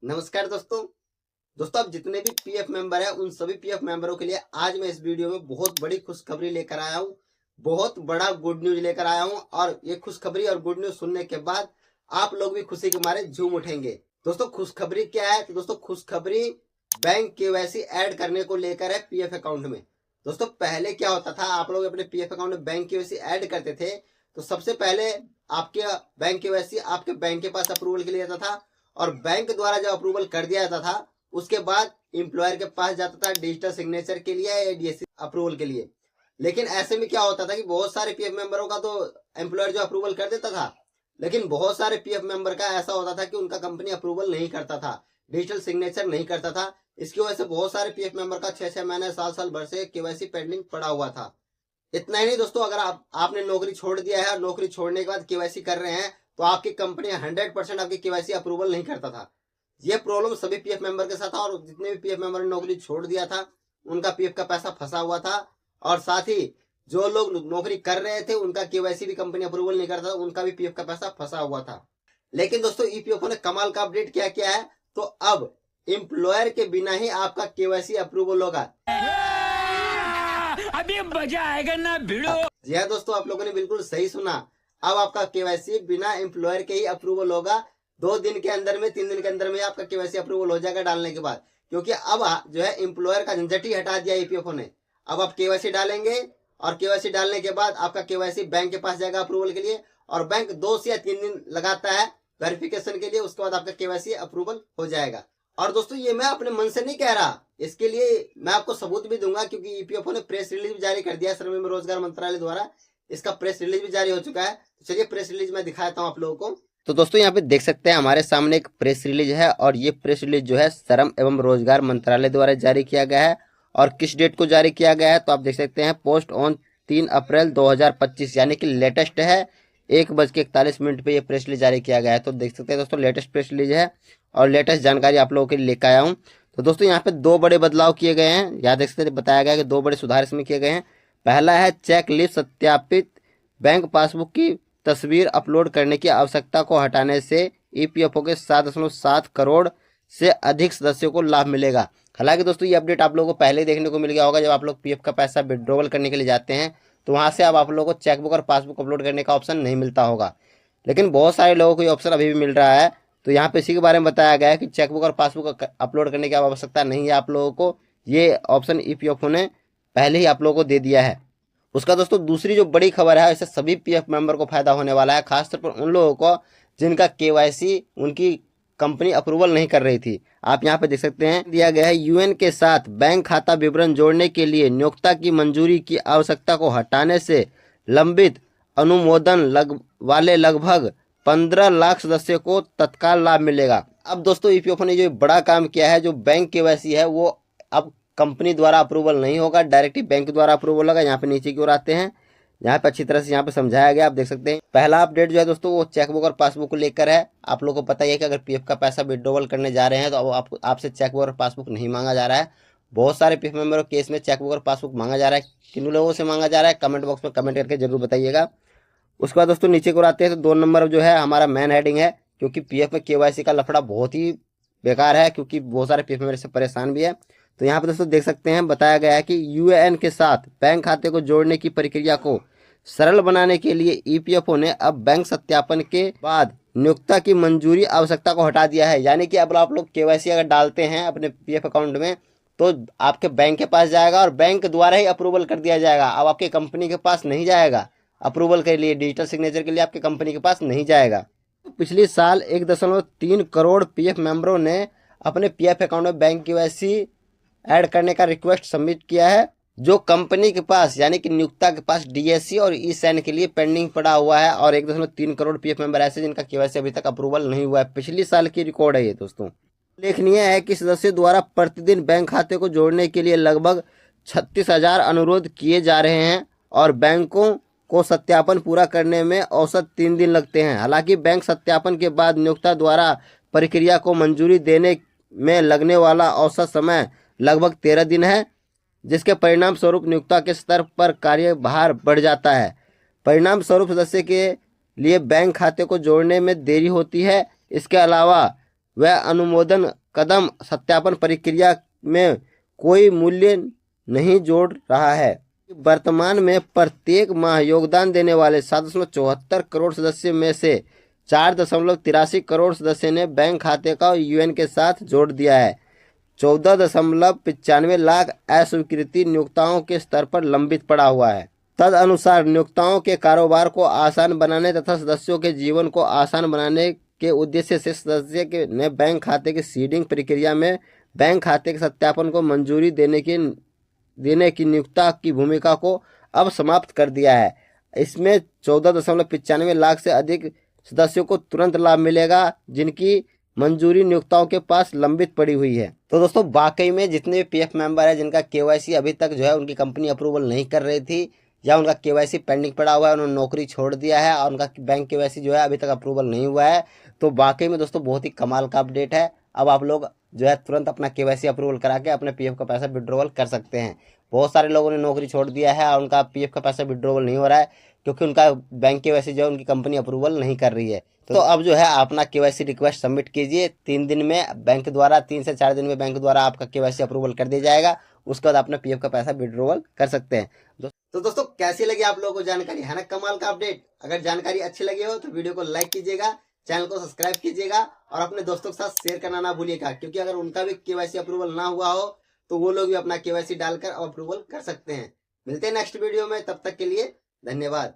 नमस्कार दोस्तों आप जितने भी पीएफ मेंबर हैं उन सभी पीएफ मेंबरों के लिए आज मैं इस वीडियो में बहुत बड़ी खुशखबरी लेकर आया हूं। बहुत बड़ा गुड न्यूज लेकर आया हूं और ये खुशखबरी और गुड न्यूज सुनने के बाद आप लोग भी खुशी के मारे झूम उठेंगे। दोस्तों खुशखबरी क्या है? तो दोस्तों खुशखबरी बैंक केवाईसी ऐड करने को लेकर है पीएफ अकाउंट में। दोस्तों पहले क्या होता था, आप लोग अपने पीएफ अकाउंट में बैंक केवाईसी ऐड करते थे तो सबसे पहले आपके बैंक केवाईसी आपके बैंक के पास अप्रूवल के लिए आता था और बैंक द्वारा जब अप्रूवल कर दिया जाता था उसके बाद एम्प्लॉयर के पास जाता था डिजिटल सिग्नेचर के लिए या डीएससी अप्रूवल के लिए। लेकिन ऐसे में क्या होता था कि बहुत सारे पीएफ मेंबरों का तो एम्प्लॉयर जो अप्रूवल कर देता था, लेकिन बहुत सारे पीएफ मेंबर का ऐसा होता था कि उनका कंपनी अप्रूवल नहीं करता था, डिजिटल सिग्नेचर नहीं करता था। इसकी वजह से बहुत सारे पीएफ मेंबर का 6-6 महीने साल भर से केवाईसी पेंडिंग पड़ा हुआ था। इतना ही नहीं दोस्तों, अगर आपने नौकरी छोड़ दिया है और नौकरी छोड़ने के बाद केवाईसी कर रहे हैं तो आपकी कंपनी 100% आपकी केवाईसी अप्रूवल नहीं करता था। ये प्रॉब्लम सभी पीएफ मेंबर के साथ था और जितने भी पीएफ मेंबर ने नौकरी छोड़ दिया था उनका पीएफ का पैसा फंसा हुआ था और साथ ही जो लोग नौकरी कर रहे थे उनका केवाईसी भी कंपनी अप्रूवल नहीं करता था, उनका भी पीएफ का पैसा फंसा हुआ था। लेकिन दोस्तों ईपीएफओ ने कमाल का अपडेट क्या किया है, तो अब एम्प्लॉयर के बिना ही आपका केवाईसी अप्रूवल होगा। अभी मजा आएगा ना भिड़ो। जी हाँ दोस्तों, आप लोगों ने बिल्कुल सही सुना। अब आपका केवाईसी बिना एम्प्लॉयर के ही अप्रूवल होगा। 2 दिन के अंदर में 3 दिन के अंदर में आपका केवाईसी अप्रूवल हो जाएगा डालने के बाद, क्योंकि अब जो है एम्प्लॉयर का झंझट ही हटा दिया ईपीएफओ ने। अब आप केवाईसी डालेंगे और केवाईसी डालने के बाद आपका केवाईसी बैंक के पास जाएगा अप्रूवल के लिए और बैंक 2 से या 3 दिन लगाता है वेरिफिकेशन के लिए, उसके बाद आपका केवाईसी अप्रूवल हो जाएगा। और दोस्तों ये मैं अपने मन से नहीं कह रहा, इसके लिए मैं आपको सबूत भी दूंगा, क्योंकि ईपीएफओ ने प्रेस रिलीज भी जारी कर दिया, श्रम एवं रोजगार मंत्रालय द्वारा इसका प्रेस रिलीज भी जारी हो चुका है। तो चलिए प्रेस रिलीज मैं दिखाता हूँ आप लोगों को। तो दोस्तों यहाँ पे देख सकते हैं हमारे सामने एक प्रेस रिलीज है और ये प्रेस रिलीज जो है श्रम एवं रोजगार मंत्रालय द्वारा जारी किया गया है। और किस डेट को जारी किया गया है तो आप देख सकते हैं, पोस्ट ऑन 3 अप्रैल 2025, यानी कि लेटेस्ट है। 1:41 पे ये प्रेस रिलीज जारी किया गया है। तो देख सकते हैं दोस्तों लेटेस्ट प्रेस रिलीज है और लेटेस्ट जानकारी आप लोगों के लिए लेकर आया हूँ। तो दोस्तों यहाँ पे 2 बड़े बदलाव किए गए हैं। यहाँ देख सकते हैं बताया गया है कि 2 बड़े सुधार इसमें किए गए हैं। पहला है चेक लिस्ट सत्यापित बैंक पासबुक की तस्वीर अपलोड करने की आवश्यकता को हटाने से ईपीएफओ के 7.7 करोड़ से अधिक सदस्यों को लाभ मिलेगा। हालांकि दोस्तों ये अपडेट आप लोगों को पहले देखने को मिल गया होगा। जब आप लोग पीएफ का पैसा विड्रॉवल करने के लिए जाते हैं तो वहां से अब आप लोगों को चेकबुक और पासबुक अपलोड करने का ऑप्शन नहीं मिलता होगा, लेकिन बहुत सारे लोगों को ये ऑप्शन अभी भी मिल रहा है। तो यहाँ पे इसी के बारे में बताया गया है कि चेकबुक और पासबुक अपलोड करने की आवश्यकता नहीं है आप लोगों को। ये ऑप्शन ईपीएफओ ने पहले ही आप लोगों को दे दिया है। उसका दोस्तों दूसरी जो बड़ी खबर है, इससे सभी पीएफ मेंबर को फायदा होने वाला है, खासतौर पर उन लोगों को जिनका केवाईसी उनकी कंपनी अप्रूवल नहीं कर रही थी। आप यहाँ पे देख सकते हैं दिया गया है, यूएन के साथ बैंक खाता विवरण जोड़ने के लिए नियोक्ता की मंजूरी की आवश्यकता को हटाने से लंबित अनुमोदन वाले लगभग 15 लाख सदस्यों को तत्काल लाभ मिलेगा। अब दोस्तों ईपीएफओ ने जो बड़ा काम किया है, जो बैंक केवाईसी है वो अब कंपनी द्वारा अप्रूवल नहीं होगा, डायरेक्ट ही बैंक द्वारा अप्रूवल होगा। यहाँ पे नीचे की ओर आते हैं, यहाँ पे अच्छी तरह से यहाँ पे समझाया गया, आप देख सकते हैं। पहला अपडेट जो है दोस्तों वो चेकबुक और पासबुक को लेकर है। आप लोगों को पता ही है कि अगर पीएफ का पैसा विड्रॉवल करने जा रहे हैं तो अब आपसे चेकबुक और पासबुक नहीं मांगा जा रहा है। बहुत सारे पीएफ मेंबरों केस में चेकबुक और पासबुक मांगा जा रहा है। किन लोगों से मांगा जा रहा है कमेंट बॉक्स में कमेंट करके जरूर बताइएगा। उसके बाद दोस्तों नीचे को आते हैं तो 2 नंबर जो है हमारा मेन हेडिंग है, क्योंकि पीएफ में केवाईसी का लफड़ा बहुत ही बेकार है, क्योंकि बहुत सारे पीएफ मेंबर से परेशान भी है। तो यहाँ पे दोस्तों देख सकते हैं बताया गया है कि यूएएन के साथ बैंक खाते को जोड़ने की प्रक्रिया को सरल बनाने के लिए ईपीएफओ ने अब बैंक सत्यापन के बाद नियोक्ता की मंजूरी आवश्यकता को हटा दिया है। यानी कि अब आप लोग केवाईसी अगर डालते हैं अपने पीएफ अकाउंट में तो आपके बैंक के पास जाएगा और बैंक द्वारा ही अप्रूवल कर दिया जाएगा। अब आपके कंपनी के पास नहीं जाएगा अप्रूवल के लिए, डिजिटल सिग्नेचर के लिए आपके कंपनी के पास नहीं जाएगा। पिछले साल 1.3 करोड़ पीएफ मेंबरों ने अपने पीएफ अकाउंट में बैंक केवाईसी ऐड करने का रिक्वेस्ट सबमिट किया है, जो कंपनी के पास यानी कि नियोक्ता के पास डीएससी और ई सैन के लिए पेंडिंग पड़ा हुआ है। और 1.3 करोड़ पीएफ मेंबर ऐसे जिनका केवाईसी अभी तक अप्रूवल नहीं हुआ है। पिछले साल की रिकॉर्ड है ये दोस्तों। उल्लेखनीय है कि सदस्यों द्वारा प्रतिदिन बैंक खाते को जोड़ने के लिए लगभग 36,000 अनुरोध किए जा रहे हैं और बैंकों को सत्यापन पूरा करने में औसत 3 दिन लगते हैं। हालांकि बैंक सत्यापन के बाद नियोक्ता द्वारा प्रक्रिया को मंजूरी देने में लगने वाला औसत समय लगभग 13 दिन है, जिसके परिणाम स्वरूप नियोक्ता के स्तर पर कार्यभार बढ़ जाता है। परिणाम स्वरूप सदस्य के लिए बैंक खाते को जोड़ने में देरी होती है। इसके अलावा वह अनुमोदन कदम सत्यापन प्रक्रिया में कोई मूल्य नहीं जोड़ रहा है। वर्तमान में प्रत्येक माह योगदान देने वाले 7.74 करोड़ सदस्य में से 4.83 करोड़ सदस्य ने बैंक खाते का यूएन के साथ जोड़ दिया है। 14.95 लाख अस्वीकृति नियोक्ताओं के स्तर पर लंबित पड़ा हुआ है। तद अनुसार नियोक्ताओं के कारोबार को आसान बनाने तथा सदस्यों के जीवन को आसान बनाने के उद्देश्य से सदस्य ने बैंक खाते की सीडिंग प्रक्रिया में बैंक खाते के सत्यापन को मंजूरी देने की नियोक्ता की भूमिका को अब समाप्त कर दिया है। इसमें 14.95 लाख से अधिक सदस्यों को तुरंत लाभ मिलेगा जिनकी मंजूरी नियोक्ताओं के पास लंबित पड़ी हुई है। तो दोस्तों वाकई में जितने भी पीएफ मेंबर है जिनका केवाईसी अभी तक जो है उनकी कंपनी अप्रूवल नहीं कर रही थी या उनका केवाईसी पेंडिंग पड़ा हुआ है, उन्होंने नौकरी छोड़ दिया है और उनका बैंक केवाईसी जो है अभी तक अप्रूवल नहीं हुआ है, तो वाकई में दोस्तों बहुत ही कमाल का अपडेट है। अब आप लोग जो है तुरंत अपना केवाईसी अप्रूवल करा के अपने पीएफ का पैसा विड्रॉवल कर सकते हैं। बहुत सारे लोगों ने नौकरी छोड़ दिया है और उनका पीएफ का पैसा विड्रॉवल नहीं हो रहा है क्योंकि उनका बैंक केवाईसी जो है उनकी कंपनी अप्रूवल नहीं कर रही है। तो अब जो है अपना केवाईसी रिक्वेस्ट सबमिट कीजिए। 3 दिन में बैंक द्वारा 3 से 4 दिन में बैंक द्वारा आपका केवाईसी अप्रूवल कर दिया जाएगा। उसके बाद अपने पीएफ का पैसा विड्रॉवल कर सकते हैं। तो दोस्तों कैसी लगी आप लोगों को जानकारी, है ना कमाल का अपडेट। अगर जानकारी अच्छी लगी हो तो वीडियो को लाइक कीजिएगा, चैनल को सब्सक्राइब कीजिएगा और अपने दोस्तों के साथ शेयर करना ना भूलिएगा, क्योंकि अगर उनका भी केवाईसी अप्रूवल ना हुआ हो तो वो लोग भी अपना केवाईसी डालकर अप्रूवल कर सकते हैं। मिलते हैं नेक्स्ट वीडियो में, तब तक के लिए धन्यवाद।